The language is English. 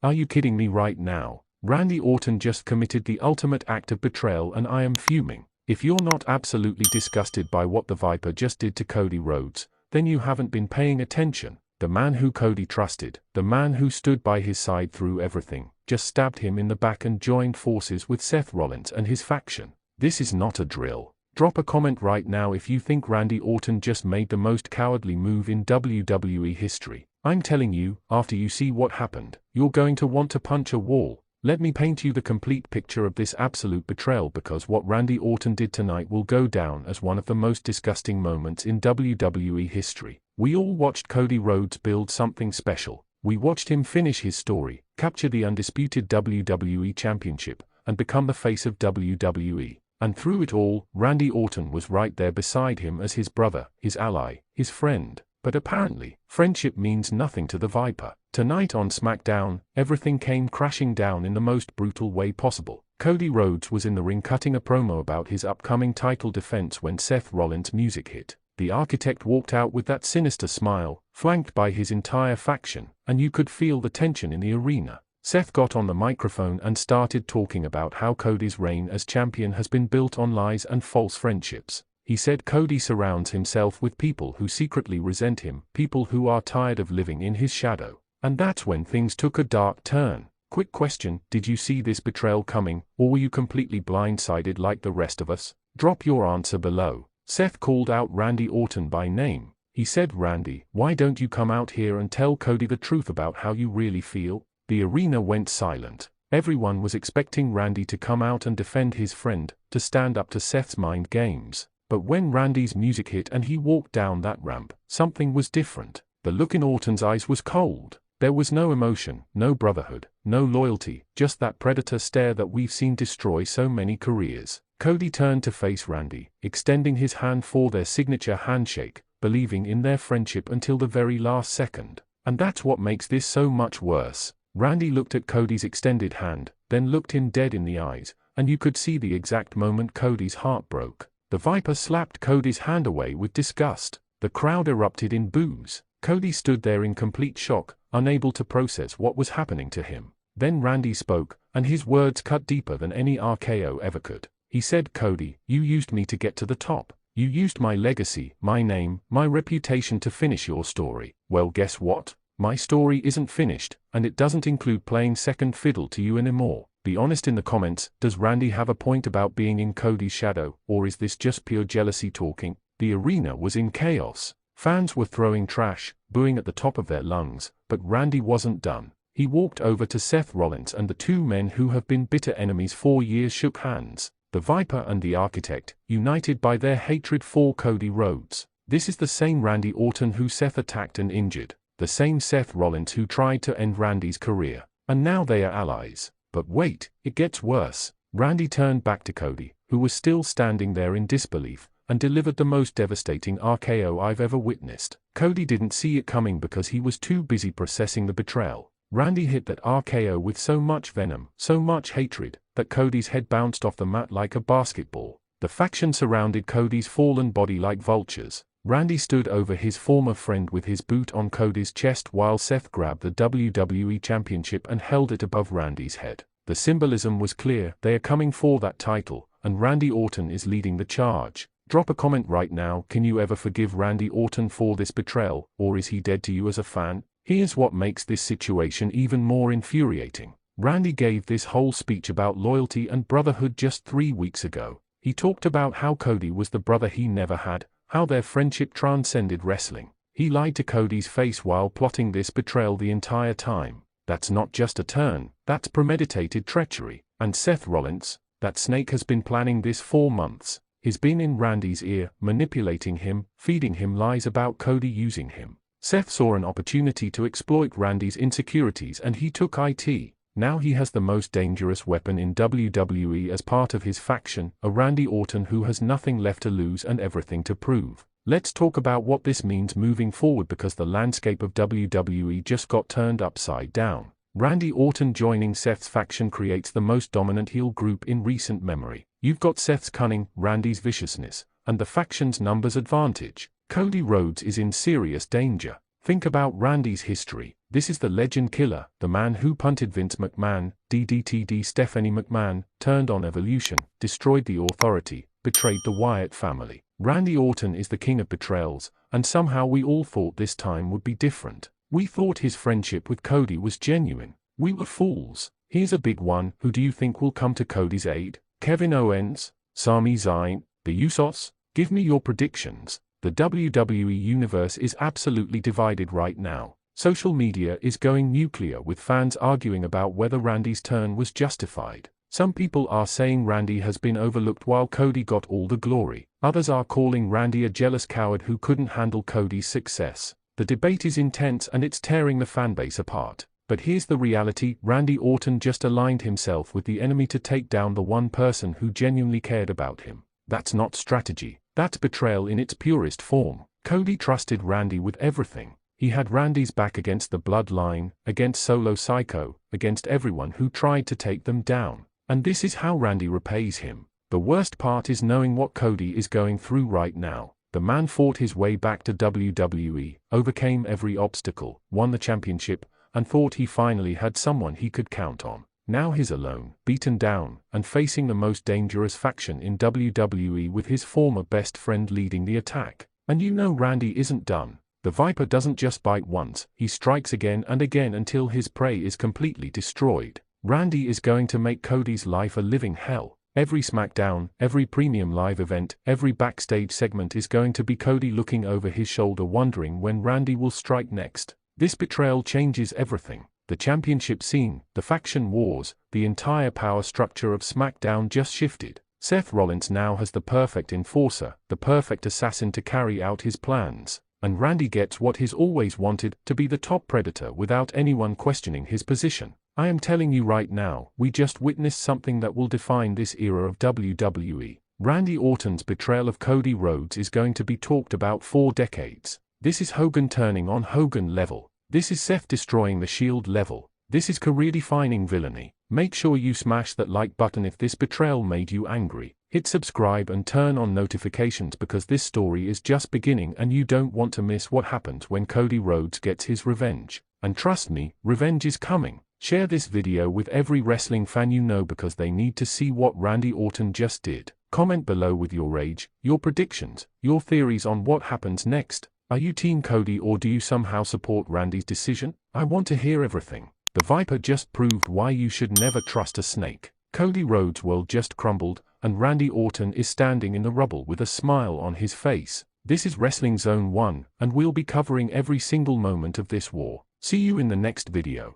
Are you kidding me right now? Randy Orton just committed the ultimate act of betrayal and I am fuming. If you're not absolutely disgusted by what the Viper just did to Cody Rhodes, then you haven't been paying attention. The man who Cody trusted, the man who stood by his side through everything, just stabbed him in the back and joined forces with Seth Rollins and his faction. This is not a drill. Drop a comment right now if you think Randy Orton just made the most cowardly move in WWE history. I'm telling you, after you see what happened, you're going to want to punch a wall. Let me paint you the complete picture of this absolute betrayal, because what Randy Orton did tonight will go down as one of the most disgusting moments in WWE history. We all watched Cody Rhodes build something special. We watched him finish his story, capture the undisputed WWE Championship, and become the face of WWE. And through it all, Randy Orton was right there beside him as his brother, his ally, his friend. But apparently, friendship means nothing to the Viper. Tonight on SmackDown, everything came crashing down in the most brutal way possible. Cody Rhodes was in the ring cutting a promo about his upcoming title defense when Seth Rollins' music hit. The Architect walked out with that sinister smile, flanked by his entire faction, and you could feel the tension in the arena. Seth got on the microphone and started talking about how Cody's reign as champion has been built on lies and false friendships. He said Cody surrounds himself with people who secretly resent him, people who are tired of living in his shadow. And that's when things took a dark turn. Quick question, did you see this betrayal coming, or were you completely blindsided like the rest of us? Drop your answer below. Seth called out Randy Orton by name. He said, "Randy, why don't you come out here and tell Cody the truth about how you really feel?" The arena went silent. Everyone was expecting Randy to come out and defend his friend, to stand up to Seth's mind games. But when Randy's music hit and he walked down that ramp, something was different. The look in Orton's eyes was cold. There was no emotion, no brotherhood, no loyalty, just that predator stare that we've seen destroy so many careers. Cody turned to face Randy, extending his hand for their signature handshake, believing in their friendship until the very last second. And that's what makes this so much worse. Randy looked at Cody's extended hand, then looked him dead in the eyes, and you could see the exact moment Cody's heart broke. The Viper slapped Cody's hand away with disgust. The crowd erupted in boos. Cody stood there in complete shock, unable to process what was happening to him. Then Randy spoke, and his words cut deeper than any RKO ever could. He said, "Cody, you used me to get to the top. You used my legacy, my name, my reputation to finish your story. Well, guess what? My story isn't finished, and it doesn't include playing second fiddle to you anymore." Be honest in the comments, does Randy have a point about being in Cody's shadow, or is this just pure jealousy talking? The arena was in chaos. Fans were throwing trash, booing at the top of their lungs, but Randy wasn't done. He walked over to Seth Rollins, and the two men who have been bitter enemies for years shook hands. The Viper and the Architect, united by their hatred for Cody Rhodes. This is the same Randy Orton who Seth attacked and injured, the same Seth Rollins who tried to end Randy's career, and now they are allies. But wait, it gets worse. Randy turned back to Cody, who was still standing there in disbelief, and delivered the most devastating RKO I've ever witnessed. Cody didn't see it coming because he was too busy processing the betrayal. Randy hit that RKO with so much venom, so much hatred, that Cody's head bounced off the mat like a basketball. The faction surrounded Cody's fallen body like vultures. Randy stood over his former friend with his boot on Cody's chest while Seth grabbed the WWE Championship and held it above Randy's head. The symbolism was clear, they are coming for that title, and Randy Orton is leading the charge. Drop a comment right now, can you ever forgive Randy Orton for this betrayal, or is he dead to you as a fan? Here's what makes this situation even more infuriating. Randy gave this whole speech about loyalty and brotherhood just 3 weeks ago. He talked about how Cody was the brother he never had, how their friendship transcended wrestling. He lied to Cody's face while plotting this betrayal the entire time. That's not just a turn, that's premeditated treachery. And Seth Rollins, that snake, has been planning this for months. He's been in Randy's ear, manipulating him, feeding him lies about Cody using him. Seth saw an opportunity to exploit Randy's insecurities and he took it. Now he has the most dangerous weapon in WWE as part of his faction, a Randy Orton who has nothing left to lose and everything to prove. Let's talk about what this means moving forward, because the landscape of WWE just got turned upside down. Randy Orton joining Seth's faction creates the most dominant heel group in recent memory. You've got Seth's cunning, Randy's viciousness, and the faction's numbers advantage. Cody Rhodes is in serious danger. Think about Randy's history. This is the legend killer, the man who punted Vince McMahon, DDT'd Stephanie McMahon, turned on Evolution, destroyed the Authority, betrayed the Wyatt family. Randy Orton is the king of betrayals, and somehow we all thought this time would be different. We thought his friendship with Cody was genuine. We were fools. Here's a big one. Who do you think will come to Cody's aid? Kevin Owens? Sami Zayn? The Usos? Give me your predictions. The WWE universe is absolutely divided right now. Social media is going nuclear with fans arguing about whether Randy's turn was justified. Some people are saying Randy has been overlooked while Cody got all the glory. Others are calling Randy a jealous coward who couldn't handle Cody's success. The debate is intense and it's tearing the fanbase apart. But here's the reality: Randy Orton just aligned himself with the enemy to take down the one person who genuinely cared about him. That's not strategy. That's betrayal in its purest form. Cody trusted Randy with everything. He had Randy's back against the Bloodline, against Solo Psycho, against everyone who tried to take them down. And this is how Randy repays him. The worst part is knowing what Cody is going through right now. The man fought his way back to WWE, overcame every obstacle, won the championship, and thought he finally had someone he could count on. Now he's alone, beaten down, and facing the most dangerous faction in WWE with his former best friend leading the attack. And you know Randy isn't done. The Viper doesn't just bite once, he strikes again and again until his prey is completely destroyed. Randy is going to make Cody's life a living hell. Every SmackDown, every premium live event, every backstage segment is going to be Cody looking over his shoulder wondering when Randy will strike next. This betrayal changes everything. The championship scene, the faction wars, the entire power structure of SmackDown just shifted. Seth Rollins now has the perfect enforcer, the perfect assassin to carry out his plans. And Randy gets what he's always wanted, to be the top predator without anyone questioning his position. I am telling you right now, we just witnessed something that will define this era of WWE. Randy Orton's betrayal of Cody Rhodes is going to be talked about for decades. This is Hogan turning on Hogan level. This is Seth destroying the Shield level. This is career-defining villainy. Make sure you smash that like button if this betrayal made you angry. Hit subscribe and turn on notifications because this story is just beginning and you don't want to miss what happens when Cody Rhodes gets his revenge. And trust me, revenge is coming. Share this video with every wrestling fan you know because they need to see what Randy Orton just did. Comment below with your rage, your predictions, your theories on what happens next. Are you Team Cody or do you somehow support Randy's decision? I want to hear everything. The Viper just proved why you should never trust a snake. Cody Rhodes' world just crumbled, and Randy Orton is standing in the rubble with a smile on his face. This is Wrestling Zone 1, and we'll be covering every single moment of this war. See you in the next video.